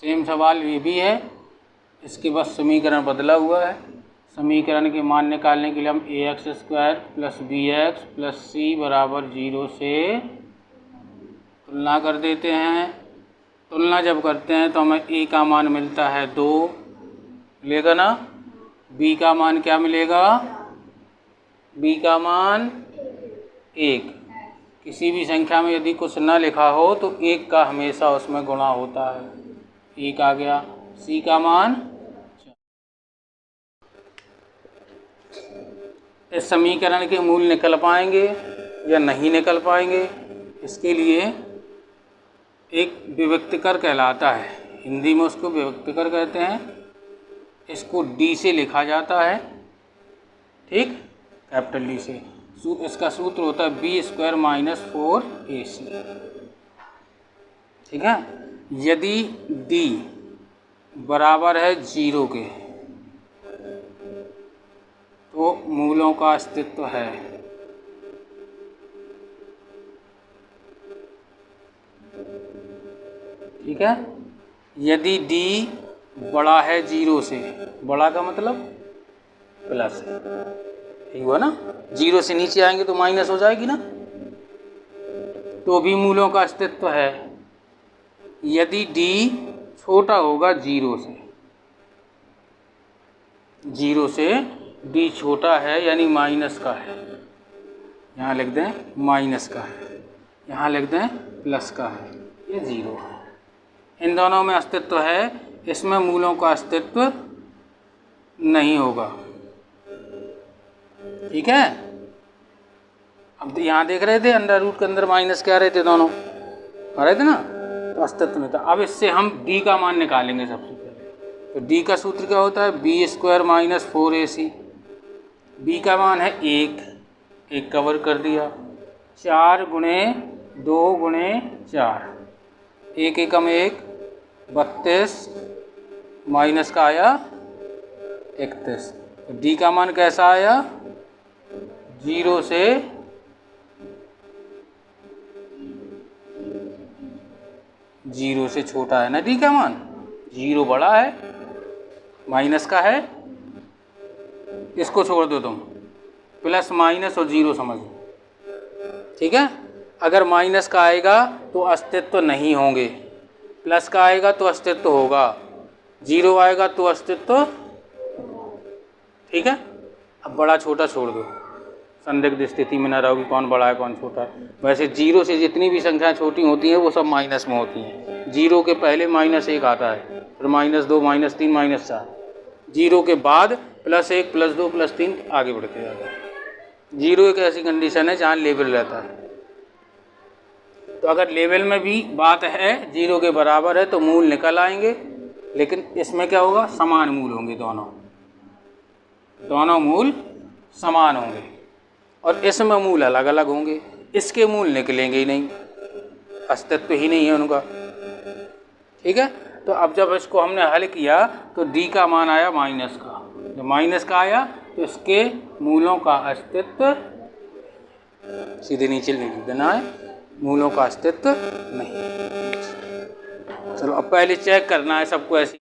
Same सवाल ये भी है, इसके बाद समीकरण बदला हुआ है। समीकरण के मान निकालने के लिए हम ax² plus bx plus c बराबर 0 से तुलना कर देते हैं। तुलना जब करते हैं तो हमें a का मान मिलता है 2 मिलेगा ना, b का मान क्या मिलेगा, b का मान 1। किसी भी संख्या में यदि कुछ न लिखा हो तो 1 का हमेशा उसमें गुणा होता है। 1 आ गया। c का मान, इस समीकरण के मूल निकल पाएंगे या नहीं निकल पाएंगे, इसके लिए एक विभक्तिकर कहलाता है, हिंदी में उसको विभक्तिकर कहते हैं। इसको d से लिखा जाता है, ठीक, कैपिटल D से। इसका सूत्र होता है b² माइनस 4ac, ठीक है। यदि d बराबर है 0 के तो मूलों का अस्तित्व है। ठीक है। यदि d बड़ा है 0 से, बड़ा का मतलब प्लस है, ठीक हुआ ना, 0 से नीचे आएंगे तो माइनस हो जाएगी ना, तो भी मूलों का अस्तित्व है। यदि d छोटा होगा 0 से, 0 से d छोटा है यानी माइनस का है, यहाँ लिख दें माइनस का है, यहाँ लिख दें प्लस का है, ये 0 है। इन दोनों में अस्तित्व है, इसमें मूलों का अस्तित्व नहीं होगा। ठीक है। अब यहाँ देख रहे थे अंडर रूट के अंदर माइनस क्या रहे थे, दोनों आ रहे थे ना, तो अस्तित्व नहीं था। अब इससे हम d का मान निकालेंगे सबसे पहले। तो d का सूत्र क्या होता है, b² माइनस 4ac। b का मान है 1, 1 कवर कर दिया, 4 गुणे 2 गुणे 4, 1 एकम 1, 32 माइनस का आया 31। तो d का मान कैसा आया, 0 से 0 से छोटा है ना d का मान, 0 बड़ा है, माइनस का है, इसको छोड़ दो तुम, प्लस माइनस और 0 समझ लो। ठीक है। अगर माइनस का आएगा तो अस्तित्व नहीं होंगे, प्लस का आएगा तो अस्तित्व होगा, 0 आएगा तो अस्तित्व। ठीक है। अब बड़ा छोटा छोड़ दो, संदिग्ध स्थिति में न रहो कि कौन बड़ा है कौन छोटा है। वैसे 0 से जितनी भी संख्याएं छोटी होती हैं वो सब माइनस में होती हैं। 0 के पहले -1 आता है, फिर -2 -3 -4, 0 के बाद +1 +2 +3 आगे बढ़ते जाता है। 0 एक ऐसी कंडीशन है जहाँ लेवल रहता है। तो अगर लेवल में भी बात है 0 के बराबर है तो मूल निकल आएंगे, लेकिन इसमें क्या होगा, समान मूल होंगे, दोनों मूल समान होंगे, और इसमें मूल अलग अलग होंगे। इसके मूल निकलेंगे ही नहीं, अस्तित्व ही नहीं है उनका। ठीक है। तो अब जब इसको हमने हल किया तो d का मान आया माइनस का, जब माइनस का आया तो इसके मूलों का अस्तित्व, सीधे नीचे लिख देना है, मूलों का अस्तित्व नहीं। चलो अब पहले चेक करना है सबको ऐसे।